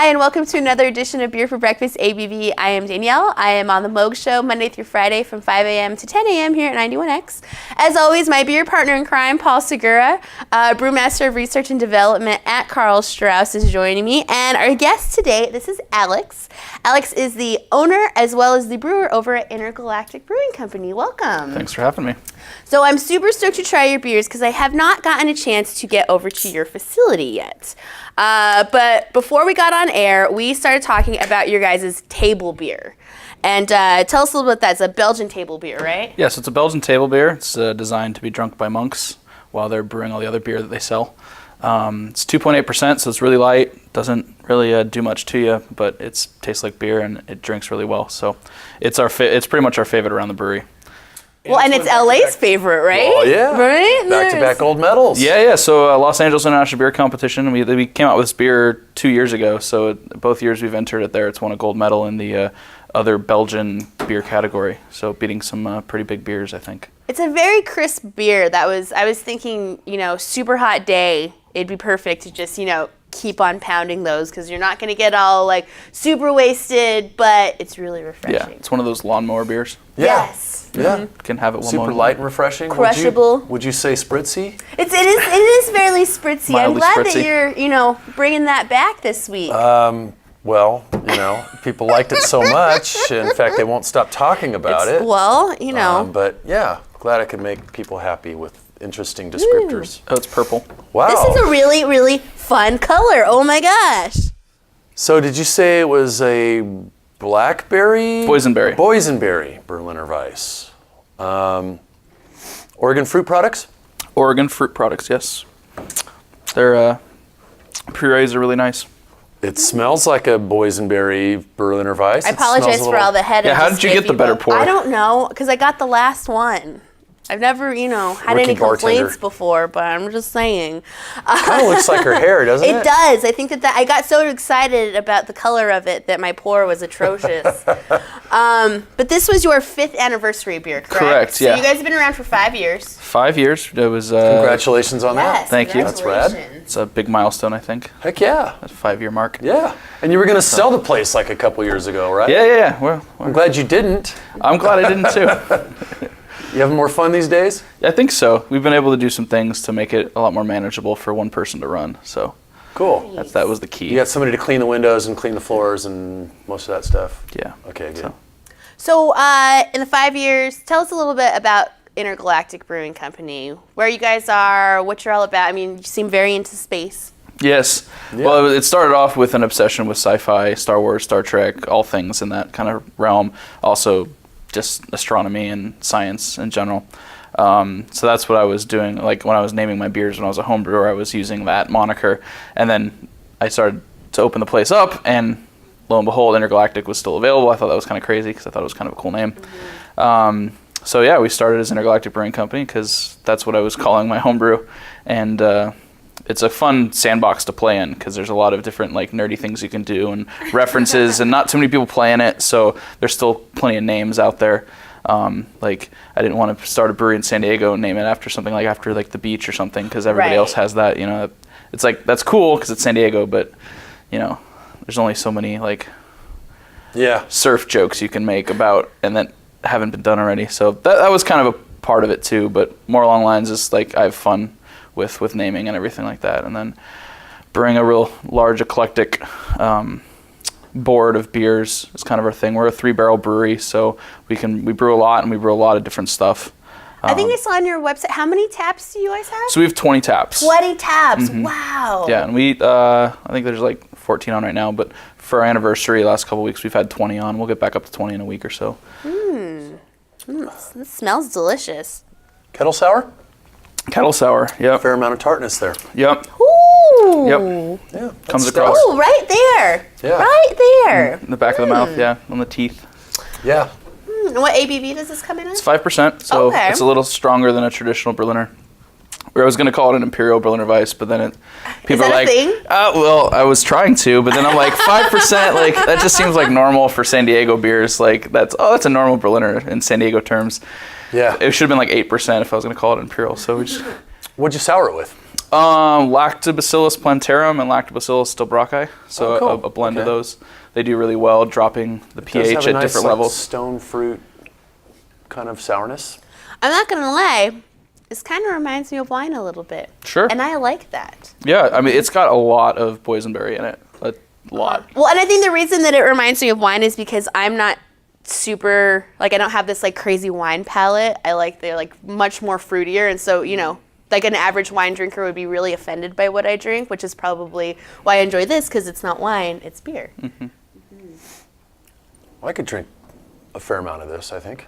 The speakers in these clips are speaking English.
Hi, and welcome to another edition of Beer for Breakfast ABV. I am Danielle. I am on the Moog Show Monday through Friday from 5 a.m. to 10 a.m. here at 91X. As always, my beer partner in crime, Paul Segura, brewmaster of research and development at Karl Strauss, is joining me. And our guest today, this is Alex. Alex is the owner as well as the brewer over at Intergalactic Brewing Company. Welcome. Thanks for having me. So I'm super stoked to try your beers because I have not gotten a chance to get over to your facility yet. But before we got on air, we started talking about your guys' table beer. And tell us a little bit about that. It's a Belgian table beer, right? Yes, it's a Belgian table beer. It's designed to be drunk by monks while they're brewing all the other beer that they sell. It's 2.8%, so it's really light. Doesn't really do much to you, but it tastes like beer and it drinks really well. So it's it's pretty much our favorite around the brewery. Well, and it's LA's favorite, right? Oh, yeah. Right? Back-to-back gold medals. Yeah. So Los Angeles International Beer Competition, we came out with this beer 2 years ago. So both years we've entered it there. It's won a gold medal in the other Belgian beer category. So beating some pretty big beers, I think. It's a very crisp beer. I was thinking, super hot day, it'd be perfect to just, keep on pounding those because you're not going to get all like super wasted, but it's really refreshing. Yeah, it's one of those lawnmower beers. Yeah. Yes. Yeah. Mm-hmm. Can have it one Super more. light and refreshing. Crushable. Would you say spritzy? It is fairly spritzy. I'm Mildly glad spritzy. that you're, bringing that back this week. Well, people liked it so much. In fact, they won't stop talking about it. Well, But yeah, glad I could make people happy with interesting descriptors. Oh, it's purple. Wow. This is a really, really fun color. Oh my gosh. So did you say it was a blackberry? Boysenberry. Boysenberry Berliner Weiss. Oregon fruit products? Oregon fruit products, yes. Their purees are really nice. It smells like a boysenberry Berliner Weiss. I apologize for all the head. Yeah, how did you get the better pour? I don't know, because I got the last one. I've never, had Rookie any complaints bartender. before, but I'm just saying. Kind of looks like her hair, doesn't it? It does. I think that I got so excited about the color of it that my pour was atrocious. But this was your 5th anniversary beer, correct? Correct, yeah. So you guys have been around for 5 years. 5 years. It was. Congratulations on that. Yes, Thank you. That's rad. congratulations. It's a big milestone, I think. Heck yeah. That 5-year mark. Yeah. And you were going to sell the place like a couple years ago, right? Yeah. Well, I'm glad you didn't. I'm glad I didn't too. You having more fun these days? I think so. We've been able to do some things to make it a lot more manageable for one person to run. So Cool. that was the key. You got somebody to clean the windows and clean the floors and most of that stuff? Yeah. Okay, good. So in the 5 years, tell us a little bit about Intergalactic Brewing Company, where you guys are, what you're all about. I mean, you seem very into space. Yes. Yeah. Well, it started off with an obsession with sci-fi, Star Wars, Star Trek, all things in that kind of realm. Also, just astronomy and science in general. So that's what I was doing. Like when I was naming my beers when I was a home brewer, I was using that moniker. And then I started to open the place up, and lo and behold, Intergalactic was still available. I thought that was kind of crazy because I thought it was kind of a cool name. Mm-hmm. So yeah, we started as Intergalactic Brewing Company because that's what I was calling my home brew. And it's a fun sandbox to play in because there's a lot of different like nerdy things you can do and references, and not too many people play in it, so there's still plenty of names out there. Like I didn't want to start a brewery in San Diego and name it after something like after like the beach or something because everybody Right. else has that. It's like that's cool because it's San Diego, but there's only so many like surf jokes you can make about and that haven't been done already. So that was kind of a part of it too, but more along the lines is like I have fun with naming and everything like that, and then brewing a real large eclectic board of beers is kind of our thing. We're a 3-barrel brewery, so we brew a lot, and we brew a lot of different stuff. I think I saw on your website, how many taps do you guys have? So we have 20 taps. 20 taps, Mm-hmm. wow. Yeah, and we I think there's like 14 on right now, but for our anniversary last couple weeks we've had 20 on. We'll get back up to 20 in a week or so. This smells delicious. Kettle sour? Kettle sour, yep. Fair amount of tartness there. Yep. Ooh. Yep. Yeah. Comes that's across. Ooh, right there. Yeah. Right there. In the back of the mouth, yeah, on the teeth. Yeah. And what ABV does this come in at? It's 5%, so Okay. it's a little stronger than a traditional Berliner. Where I was going to call it an Imperial Berliner Weiss, but then people that are a like, thing? Well, I was trying to, but then I'm like, 5%, like, that just seems like normal for San Diego beers. Like, that's a normal Berliner in San Diego terms. Yeah. It should have been like 8% if I was going to call it Imperial, so we just... What'd you sour it with? Lactobacillus plantarum and Lactobacillus stilbrocki. So cool. a blend of those. They do really well, dropping the pH at different levels. Stone fruit kind of sourness. I'm not gonna lie, this kind of reminds me of wine a little bit. Sure. And I like that. Yeah, I mean, it's got a lot of boysenberry in it. A lot. Well, and I think the reason that it reminds me of wine is because I'm not super, like, I don't have this, like, crazy wine palate. They're, like, much more fruitier. And so, you know, like, an average wine drinker would be really offended by what I drink, which is probably why I enjoy this, because it's not wine, it's beer. Mm-hmm. I could drink a fair amount of this, I think.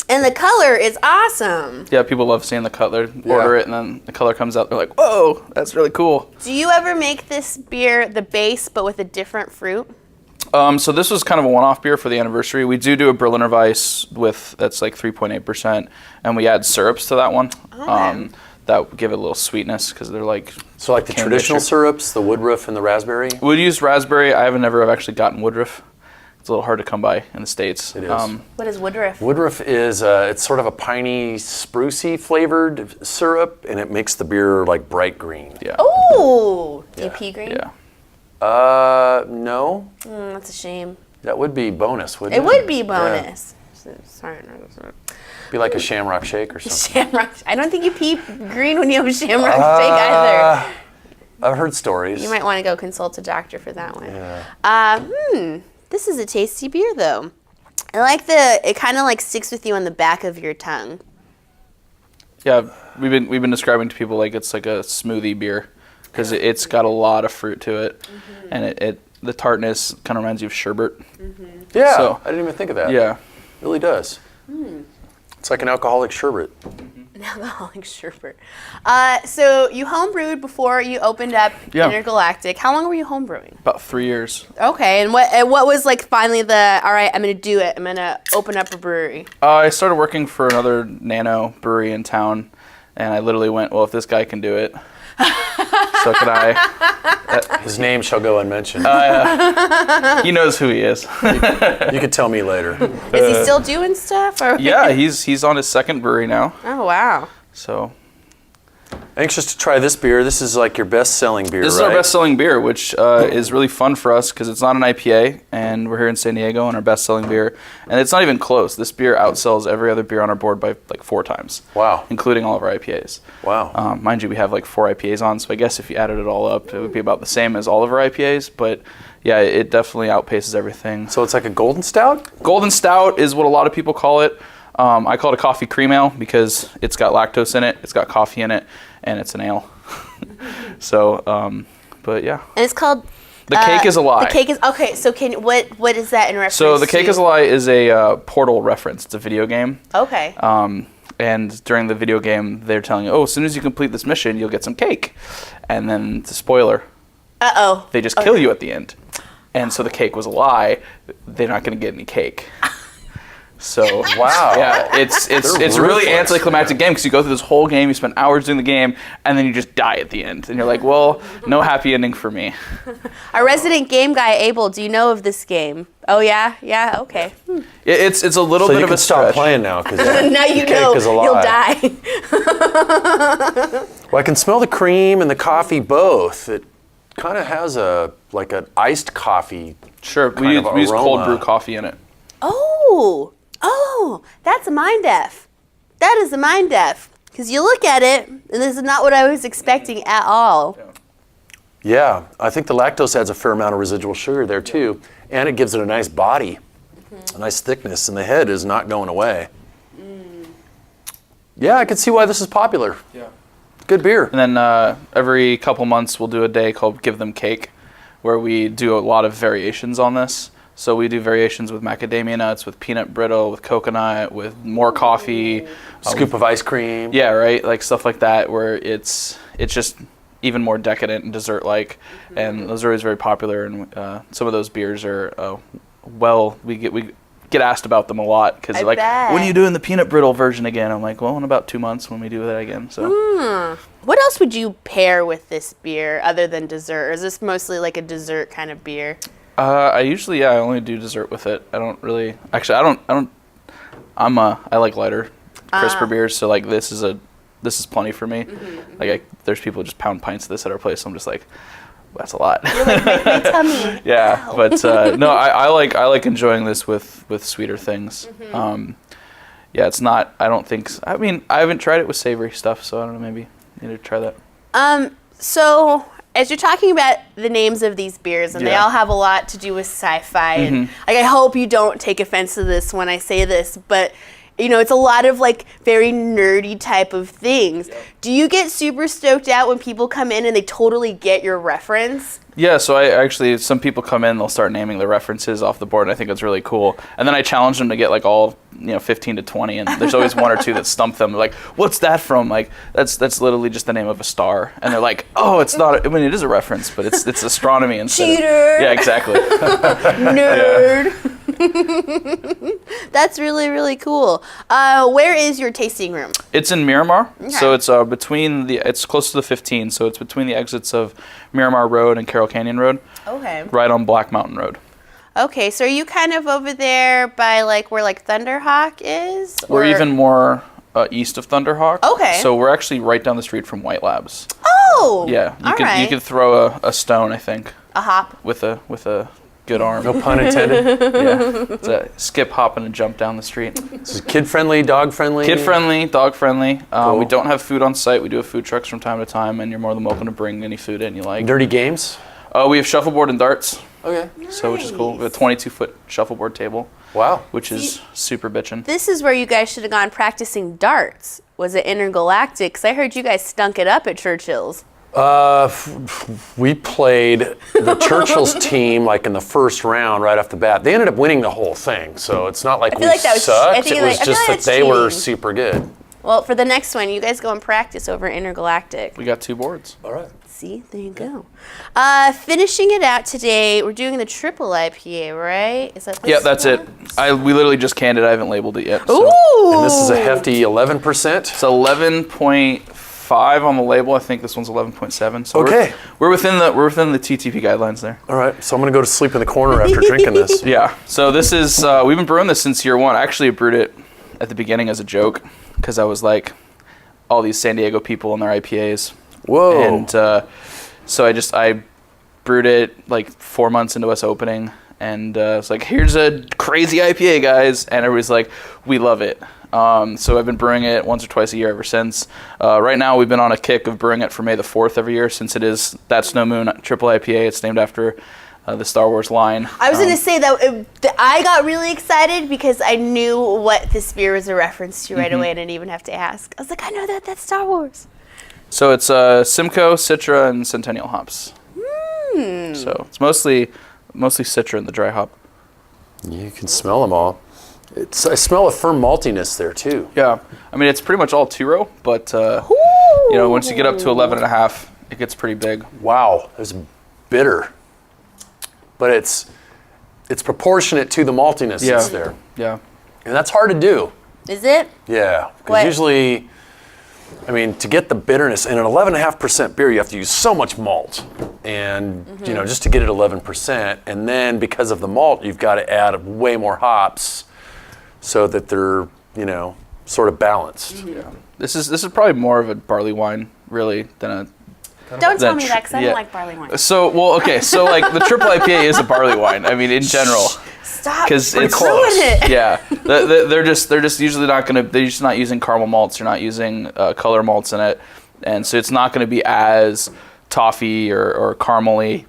And the color is awesome. Yeah, people love seeing the color. Order it, and then the color comes out. They're like, whoa, that's really cool. Do you ever make this beer the base, but with a different fruit? So this was kind of a one-off beer for the anniversary. We do a Berliner Weiss that's like 3.8%, and we add syrups to that one. Okay. That give it a little sweetness because they're like. So like the traditional syrups, the woodruff and the raspberry? We'd use raspberry. I have actually gotten woodruff. It's a little hard to come by in the States. It is. What is woodruff? Woodruff is it's sort of a piney, sprucey flavored syrup, and it makes the beer like bright green. Yeah. Oh, DP green? Yeah. No. That's a shame. That would be bonus, wouldn't it? It would be bonus. Sorry, no. Be like a shamrock shake or something. Shamrock. I don't think you pee green when you have a shamrock shake either. I've heard stories. You might want to go consult a doctor for that one. Yeah. This is a tasty beer though. I like it kind of like sticks with you on the back of your tongue. Yeah, we've been describing to people like it's like a smoothie beer because it's got a lot of fruit to it, and the tartness kind of reminds you of sherbet. Yeah, So- I didn't even think of that. Yeah. It really does. It's like an alcoholic sherbet. An alcoholic sherbet. So you homebrewed before you opened up Yeah. Intergalactic. How long were you homebrewing? About 3 years. Okay, and what was like finally all right, I'm gonna do it. I'm gonna open up a brewery. I started working for another nano brewery in town, and I literally went, well, if this guy can do it, so can I. His name shall go unmentioned. He knows who he is. You could tell me later. Is he still doing stuff? Or? Yeah, he's on his second brewery now. Oh wow. So Anxious to try this beer. This is like your best-selling beer, this is our best-selling beer, which is really fun for us because it's not an IPA, and we're here in San Diego, and our best-selling beer, and it's not even close. This beer outsells every other beer on our board by like 4 times. Wow. Including all of our IPAs. Wow. Mind you, we have like 4 IPAs on, so I guess if you added it all up, it would be about the same as all of our IPAs, but yeah, it definitely outpaces everything. So it's like a golden stout? Golden Stout is what a lot of people call it. I call it a coffee cream ale because it's got lactose in it, it's got coffee in it, and it's an ale. So, but yeah. And it's called. The Cake is a Lie. The Cake is okay. So what is that in reference? So The Cake to? is a Lie is a Portal reference. It's a video game. Okay. And during the video game, they're telling you, oh, as soon as you complete this mission, you'll get some cake. And then, the spoiler, they just kill you at the end. And so the cake was a lie. They're not going to get any cake. So Wow. yeah, it's a really ruthless. anticlimactic game because you go through this whole game, you spend hours doing the game, and then you just die at the end, and you're like, well, no happy ending for me. Our resident game guy, Abel. Do you know of this game? Oh yeah. Okay. It's a little So bit you of can a stop stretch. playing now because Now you the know cake is a lie. you'll die. Well, I can smell the cream and the coffee both. It kind of has an iced coffee. Sure, kind of we use cold aroma. brew coffee in it. Oh, that's a mind F. That is a mind F. Because you look at it, and this is not what I was expecting at all. Yeah, I think the lactose adds a fair amount of residual sugar there too, and it gives it a nice body, a nice thickness, and the head is not going away. Yeah, I can see why this is popular. Yeah. Good beer. And then every couple months we'll do a day called Give Them Cake, where we do a lot of variations on this. So we do variations with macadamia nuts, with peanut brittle, with coconut, with more coffee. Scoop of ice cream. Yeah, right? Like stuff like that where it's just even more decadent and dessert-like. And those are always very popular. And some of those beers are, we get asked about them a lot because I like, bet. when are you doing the peanut brittle version again? I'm like, well, in about 2 months when we do that again. So. What else would you pair with this beer other than dessert? Or is this mostly like a dessert kind of beer? I usually, I only do dessert with it. I don't really, actually, I like lighter, crisper beers. So like this is this is plenty for me. Like there's people who just pound pints of this at our place. So I'm just like, that's a lot. You're like, make my tummy. Yeah, but no, I like enjoying this with sweeter things. Yeah, it's not. I don't think. I mean, I haven't tried it with savory stuff, so I don't know. Maybe need to try that. So as you're talking about the names of these beers, and they all have a lot to do with sci-fi, and like I hope you don't take offense to this when I say this, but you know, it's a lot of like very nerdy type of things. Yep. Do you get super stoked out when people come in and they totally get your reference? Yeah, so I actually, some people come in, they'll start naming the references off the board, and I think it's really cool. And then I challenge them to get like all, 15 to 20, and there's always one or two that stump them. They're like, what's that from? Like, that's literally just the name of a star. And they're like, oh, it's not, I mean, it is a reference, but it's astronomy instead. Cheater! Yeah, exactly. Nerd! That's really, really cool. Where is your tasting room? It's in Miramar, okay. So it's it's close to the 15, so it's between the exits of Miramar Road and Carroll Canyon Road. Okay. Right on Black Mountain Road. Okay, so are you kind of over there by like where like Thunderhawk is? We're even more east of Thunderhawk. Okay. So we're actually right down the street from White Labs. Oh. Yeah, you could throw a stone, I think. A hop. With a good arm. No pun intended. Yeah. It's a skip, hop, and a jump down the street. This is kid-friendly, dog-friendly? Kid-friendly, dog-friendly. Cool. We don't have food on site. We do have food trucks from time to time, and you're more than welcome to bring any food in you like. Dirty games? We have shuffleboard and darts. Okay. So which is cool. We have a 22-foot shuffleboard table. Wow. Which is super bitchin'. This is where you guys should have gone practicing darts. Was it Intergalactic? Because I heard you guys stunk it up at Churchill's. We played the Churchill's team like in the first round right off the bat. They ended up winning the whole thing, so it's not like we sucked. It was just that they were super good. Well, for the next one, you guys go and practice over Intergalactic. We got 2 boards. All right. See, there you go. Finishing it out today, we're doing the triple IPA, right? Is that this? Yeah, that's it. We literally just canned it. I haven't labeled it yet. So. Ooh! And this is a hefty 11%. It's 11.5 on the label. I think this one's 11.7. So okay. We're within the TTP guidelines there. All right. So I'm gonna go to sleep in the corner after drinking this. Yeah. So this is we've been brewing this since year 1. Actually, I brewed it at the beginning as a joke because I was like, all these San Diego people and their IPAs. Whoa. And so I brewed it like 4 months into us opening, and it's like, here's a crazy IPA, guys, and everybody's like, we love it. So I've been brewing it once or twice a year ever since. Right now we've been on a kick of brewing it for May the 4th every year, since it is That's No Moon triple IPA. It's named after the Star Wars line. I was going to say that I got really excited because I knew what this beer was a reference to right away. I didn't even have to ask. I was like, I know that's Star Wars. So it's Simcoe, Citra, and Centennial hops. So it's mostly Citra in the dry hop. You can smell them all. I smell a firm maltiness there too. Yeah, I mean it's pretty much all 2-row, but once you get up to 11.5, it gets pretty big. Wow, it's bitter, but it's proportionate to the maltiness that's there. Yeah, and that's hard to do. Is it? Yeah, because usually, I mean, to get the bitterness in an 11.5% beer, you have to use so much malt, and just to get it 11%, and then because of the malt, you've got to add way more hops, so that they're sort of balanced. Yeah, this is probably more of a barley wine really than a. Don't tell me that because I don't like barley wine. So like the triple IPA is a barley wine. I mean, in general. Stop. Because it's close. it. Yeah, they're just usually not gonna. They're just not using caramel malts. They're not using color malts in it, and so it's not gonna be as toffee or caramely.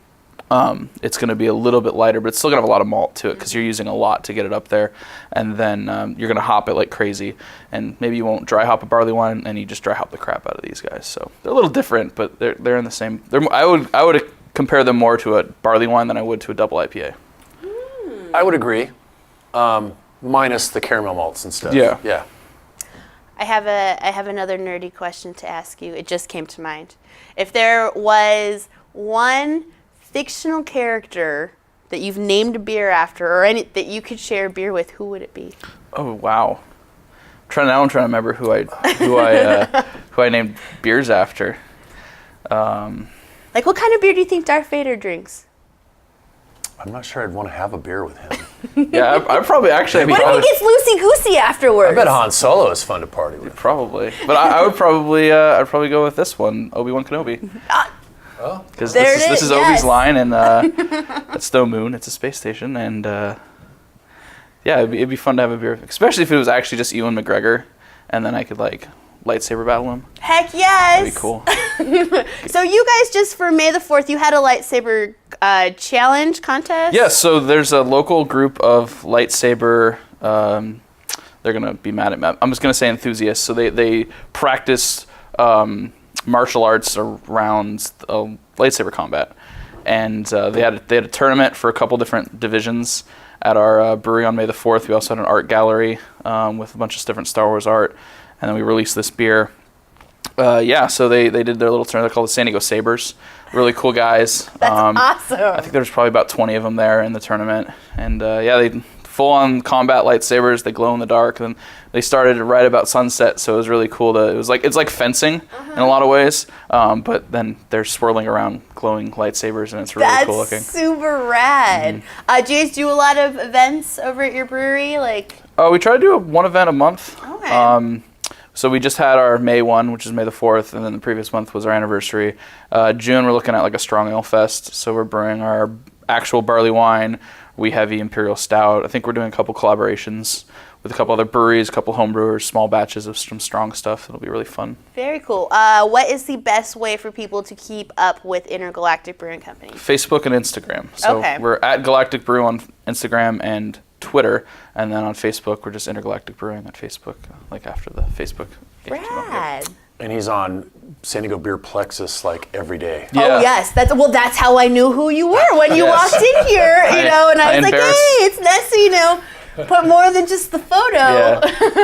It's gonna be a little bit lighter, but it's still gonna have a lot of malt to it because you're using a lot to get it up there, and then you're gonna hop it like crazy. And maybe you won't dry hop a barley wine, and you just dry hop the crap out of these guys. So they're a little different, but they're in the same. I would compare them more to a barley wine than I would to a double IPA. I would agree, minus the caramel malts and stuff. Yeah. Yeah. I have another nerdy question to ask you. It just came to mind. If there was one fictional character that you've named a beer after, or any that you could share a beer with, who would it be? Oh wow! I'm trying to remember who I named beers after. Like, what kind of beer do you think Darth Vader drinks? I'm not sure I'd want to have a beer with him. Yeah, I'd probably actually. What if he gets loosey-goosey afterwards? I bet Han Solo is fun to party with. Probably, but I would probably I'd probably go with this one, Obi-Wan Kenobi. Because this is Obi's line, and it's no moon, it's a space station, and yeah, it'd be fun to have a beer, especially if it was actually just Ewan McGregor, and then I could like lightsaber battle him. Heck yes! That'd be cool. So you guys just for May the 4th, you had a lightsaber challenge contest? Yeah, so there's a local group of lightsaber. They're gonna be mad at me. I'm just gonna say enthusiasts. So they practice martial arts around lightsaber combat, and they had a tournament for a couple different divisions at our brewery on May the 4th. We also had an art gallery with a bunch of different Star Wars art, and then we released this beer. So they did their little tournament. They're called the San Diego Sabers. Really cool guys. That's awesome. I think there's probably about 20 of them there in the tournament, and they full-on combat lightsabers. They glow in the dark, and they started right about sunset, so it was really cool. It's like fencing in a lot of ways, but then they're swirling around glowing lightsabers, and it's really cool looking. That's super rad. Do you guys do a lot of events over at your brewery? We try to do one event a month. Okay. So we just had our May one, which is May the 4th, and then the previous month was our anniversary. June, we're looking at like a strong ale fest, so we're brewing our actual barley wine, Wee Heavy Imperial Stout. I think we're doing a couple collaborations with a couple other breweries, a couple home brewers, small batches of some strong stuff. It'll be really fun. Very cool. What is the best way for people to keep up with Intergalactic Brewing Company? Facebook and Instagram. So we're at Galactic Brew on Instagram and Twitter, and then on Facebook we're just Intergalactic Brewing on Facebook, like after the Facebook page. Rad. And he's on San Diego Beer Plexus like every day. Yeah. Oh yes, that's how I knew who you were when you walked in here, and I was like, hey, it's Nessie, put more than just the photo. Yeah,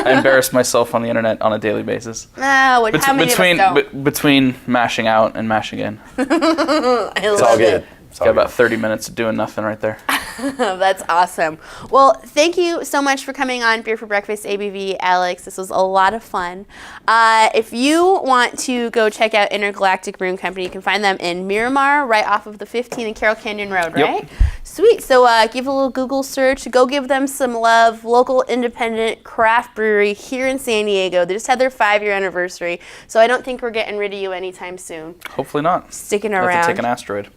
I embarrass myself on the internet on a daily basis. How many of us don't? Between mashing out and mashing in. It's all good. Got about 30 minutes of doing nothing right there. That's awesome. Well, thank you so much for coming on Beer for Breakfast ABV, Alex. This was a lot of fun. If you want to go check out Intergalactic Brewing Company, you can find them in Miramar, right off of the 15 and Carroll Canyon Road, right? Yep. Sweet. So give a little Google search. Go give them some love. Local independent craft brewery here in San Diego. They just had their 5-year anniversary, so I don't think we're getting rid of you anytime soon. Hopefully not. Sticking Have around. to take an asteroid.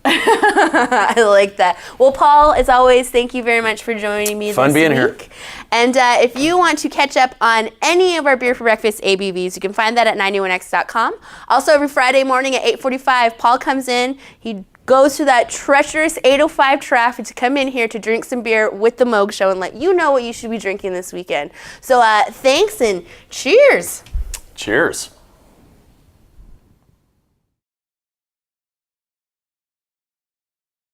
I like that. Well, Paul, as always, thank you very much for joining me Fun this being week. here. And if you want to catch up on any of our Beer for Breakfast ABVs, you can find that at 91x.com. Also, every Friday morning at 8:45, Paul comes in. He goes through that treacherous 8:05 traffic to come in here to drink some beer with the Moog Show and let you know what you should be drinking this weekend. So thanks and cheers. Cheers.